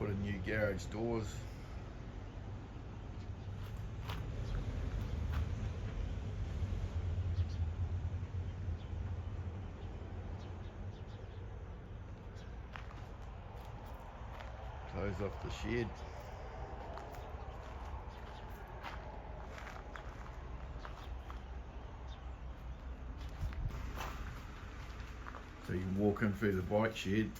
put in new garage doors. Close off the shed. So you can walk in through the bike shed.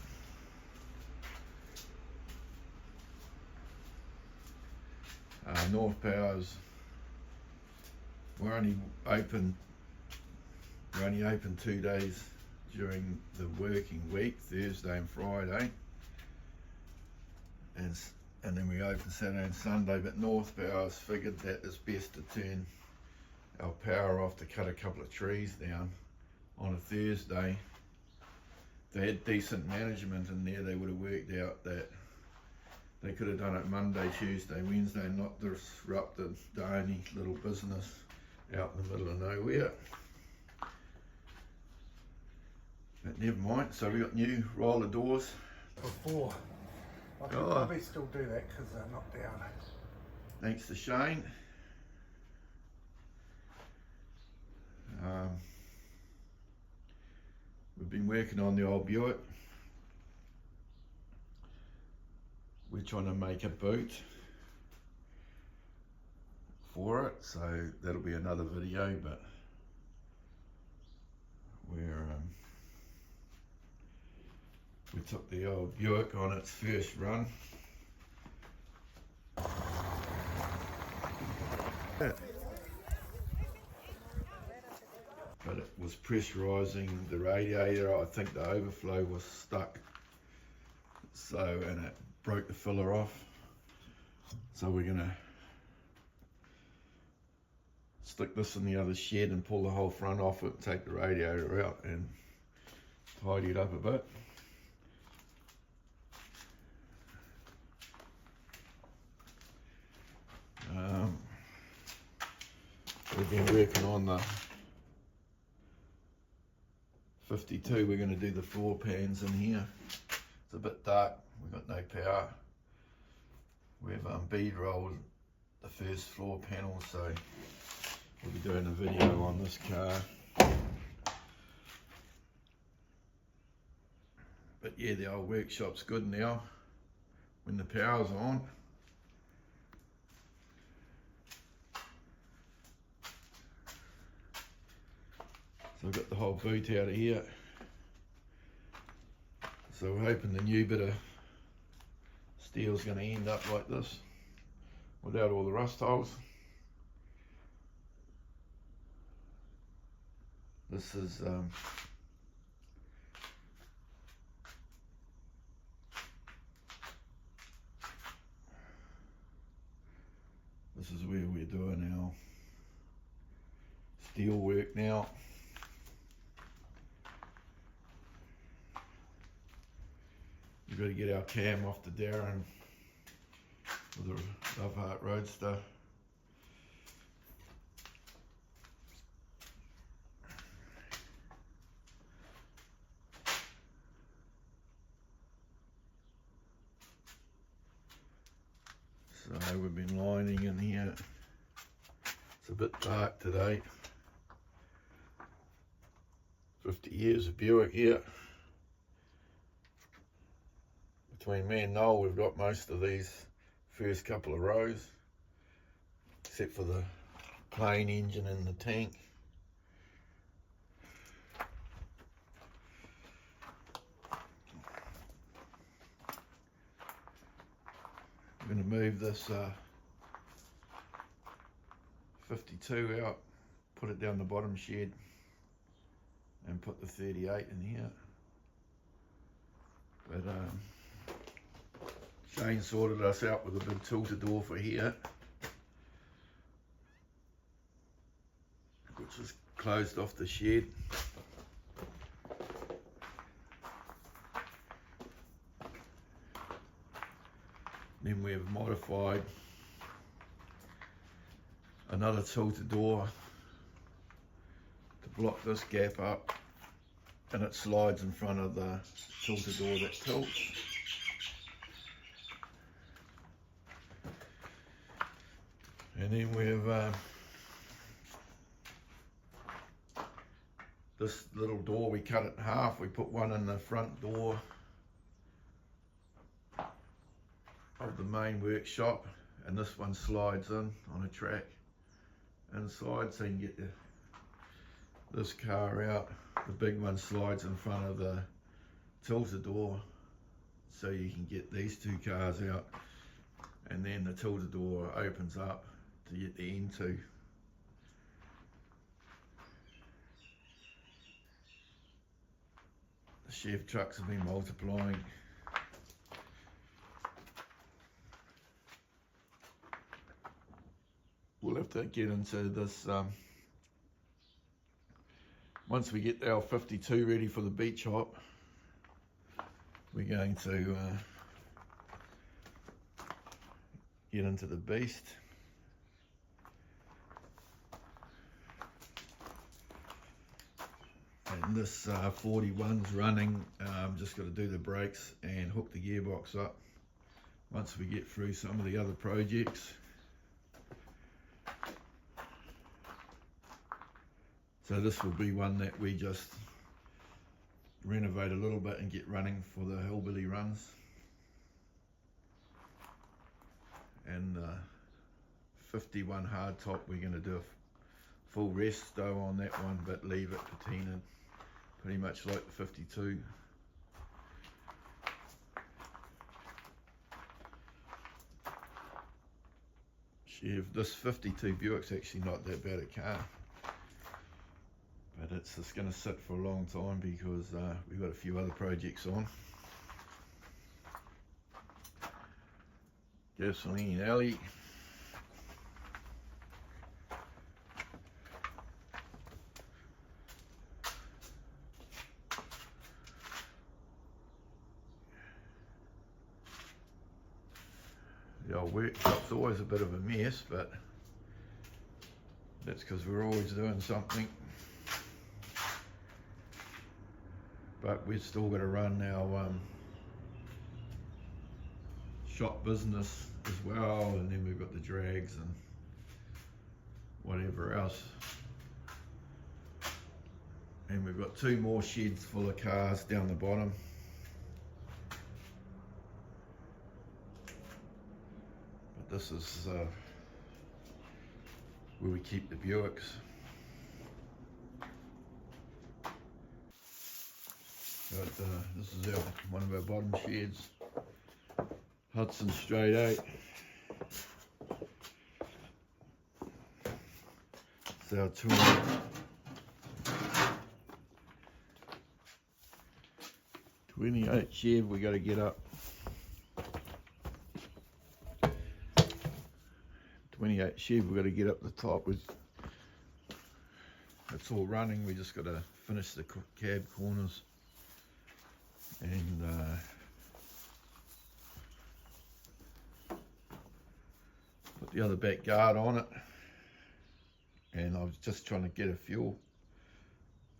North Powers, we're only open 2 days during the working week, Thursday and Friday, and then we open Saturday and Sunday. But North Powers figured that it's best to turn our power off to cut a couple of trees down on a Thursday. If they had decent management in there, they would have worked out that they could have done it Monday, Tuesday, Wednesday, and not disrupted the only little business out in the middle of nowhere. But never mind. So we got new roller doors. Before, I could probably still do that because they're not down. Thanks to Shane. We've been working on the old Buick. We're trying to make a boot for it, so that'll be another video. But we took the old Buick on its first run. But it was pressurising the radiator. I think the overflow was stuck, and it broke the filler off. So we're gonna stick this in the other shed and pull the whole front off it, take the radiator out and tidy it up a bit. We've been working on the 52. We're going to do the floor pans in here. It's a bit dark, we've got no power. We've bead rolled the first floor panel, so we'll be doing a video on this car. But yeah, the old workshop's good now when the power's on. So I've got the whole boot out of here. So we're hoping the new bit of steel's going to end up like this without all the rust holes. This is where we're doing our steel work now. We've got to get our cam off the Darren with the Love Heart Roadster. So we've been lining in here. It's a bit dark today. 50 years of Buick here. Between me and Noel, we've got most of these first couple of rows, except for the plain engine and the tank. I'm going to move this 52 out, put it down the bottom shed, and put the 38 in here. But Shane sorted us out with a big tilted door for here, which is closed off the shed. Then we have modified another tilted door to block this gap up, and it slides in front of the tilted door that tilts. And then we've this little door, we cut it in half. We put one in the front door of the main workshop, and this one slides in on a track inside, so you can get this car out. The big one slides in front of the tilter door, so you can get these two cars out, and then the tilter door opens up to get the end2. The Chev trucks have been multiplying. We'll have to get into this once we get our 52 ready for the beach hop. We're going to get into the beast. And this 41's running. Just got to do the brakes and hook the gearbox up once we get through some of the other projects. So this will be one that we just renovate a little bit and get running for the hillbilly runs. And 51 hardtop, we're going to do a full rest though on that one, but leave it patinaed, pretty much like the 52. Chev, this 52 Buick's actually not that bad a car, but it's just going to sit for a long time because we've got a few other projects on. Gasoline alley. The old workshop's always a bit of a mess, but that's because we're always doing something. But we've still got to run our shop business as well, and then we've got the drags and whatever else. And we've got 2 more sheds full of cars down the bottom. But this is where we keep the Buicks. But this is one of our bottom sheds. Hudson straight 8. It's our 28 Chev we got to get up. 28 Chev we got to get up the top. It's all running. We just got to finish the cab corners and put the other back guard on it. And I was just trying to get a fuel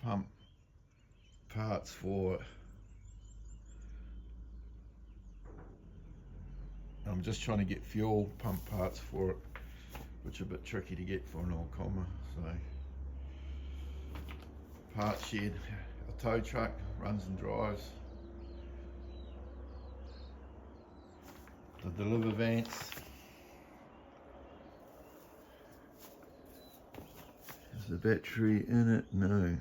pump parts for it. I'm just trying to get fuel pump parts for it, which are a bit tricky to get for an old comma. So, part shed, a tow truck runs and drives. The deliver vans. Is the battery in it? No.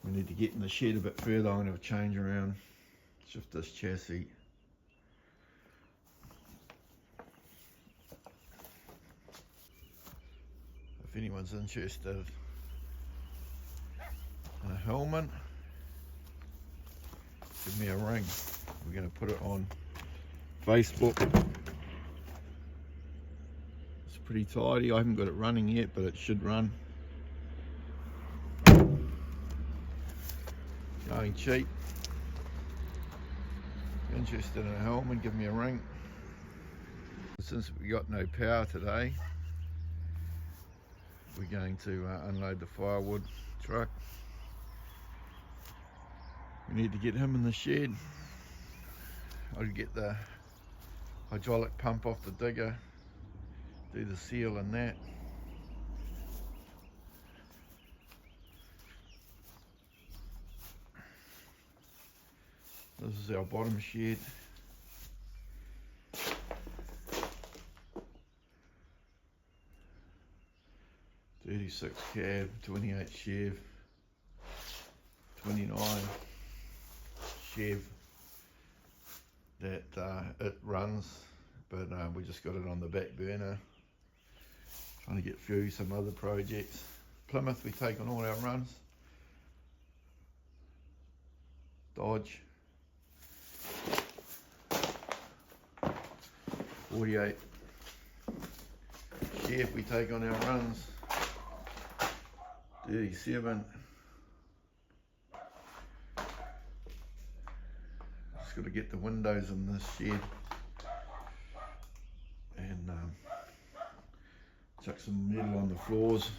We need to get in the shed a bit further. I'm going to have a change around, shift this chassis. If anyone's interested in a helmet, give me a ring. We're going to put it on Facebook. It's pretty tidy. I haven't got it running yet, but it should run. Going cheap. If you're interested in a helmet, give me a ring. Since we got no power today, we're going to unload the firewood truck. We need to get him in the shed. I'll get the hydraulic pump off the digger do the seal and that. This is our bottom shed. .36 cab, 28 Chev, 29 Chev that it runs, but we just got it on the back burner, trying to get through some other projects. Plymouth we take on all our runs. Dodge 48 Chev we take on our runs. 37. Just got to get the windows in this shed and chuck some metal on the floors.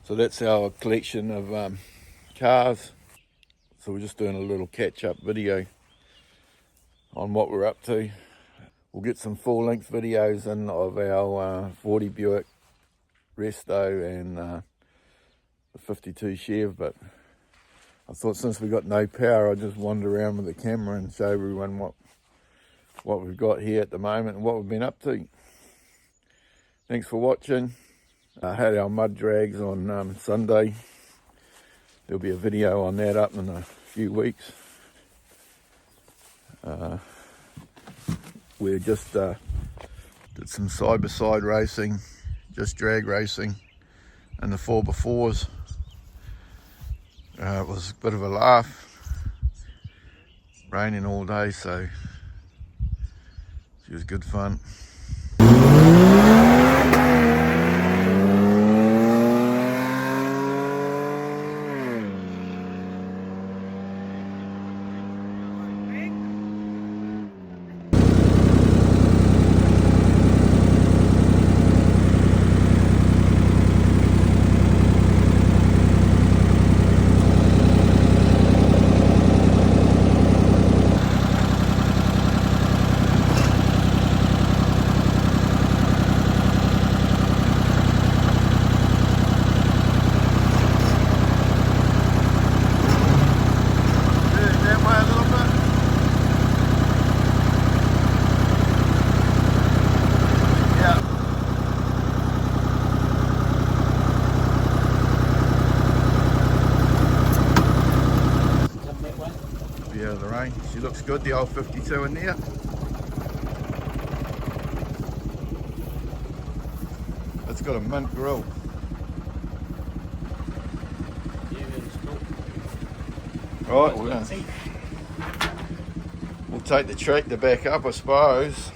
So that's our collection of cars. So we're just doing a little catch-up video on what we're up to. We'll get some full-length videos in of our 40 Buick Resto and the 52 Chev, but I thought since we got no power, I'd just wander around with the camera and show everyone what we've got here at the moment and what we've been up to. Thanks for watching. I had our mud drags on Sunday. There'll be a video on that up in a few weeks. We just did some side-by-side racing, just drag racing, and the 4x4s. It was a bit of a laugh. Raining all day, so it was good fun. She looks good, the old 52 in there. It's got a mint grill. Right, we'll take the tractor back up, I suppose.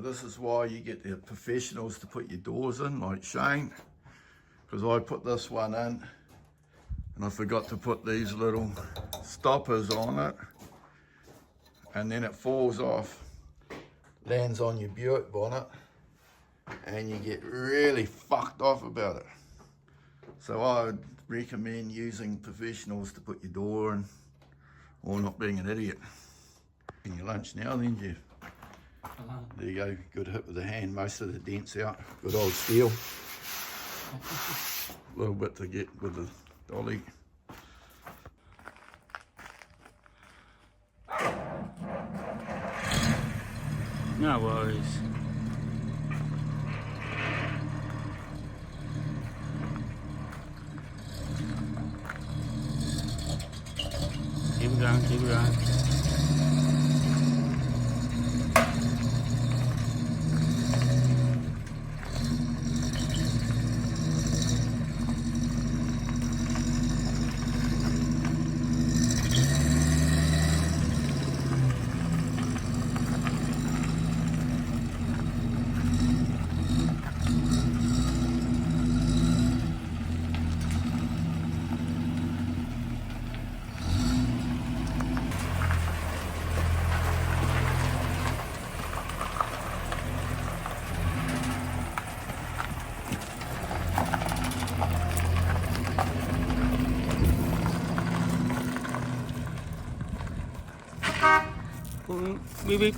This is why you get the professionals to put your doors in, like Shane, because I put this one in and I forgot to put these little stoppers on it, and then it falls off. lands on your Buick bonnet and you get really fucked off about it. So I would recommend using professionals to put your door in, or not being an idiot. In your lunch now then, Jeff? There you go, good hit with the hand, most of the dent's out. Good old steel. A little bit to get with the dolly. No worries. Keep it going, keep it going. Beep beep.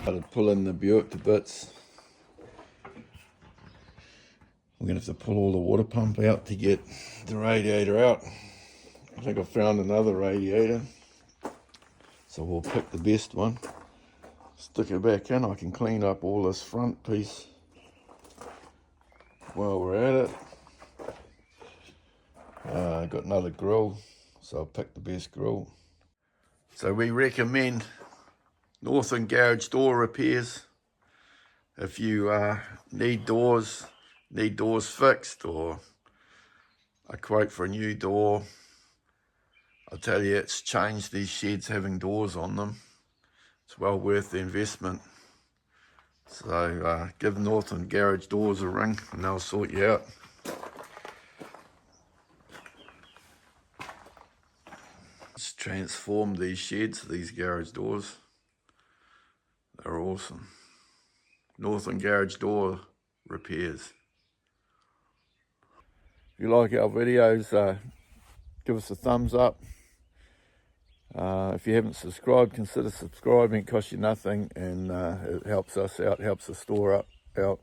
Started pulling the Buick to bits. We're going to have to pull all the water pump out to get the radiator out. I think I found another radiator, so we'll pick the best one, stick it back in. I can clean up all this front piece while we're at it. Got another grill, so I'll pick the best grill. So we recommend Northern Garage door repairs. If you need doors fixed, or a quote for a new door, I'll tell you, it's changed these sheds having doors on them. It's well worth the investment. So give Northern Garage Doors a ring and they'll sort you out. It's transformed these sheds, these garage doors. They're awesome. Northern Garage Door repairs. If you like our videos, give us a thumbs up. If you haven't subscribed, consider subscribing. It costs you nothing, and it helps us out, helps the store out.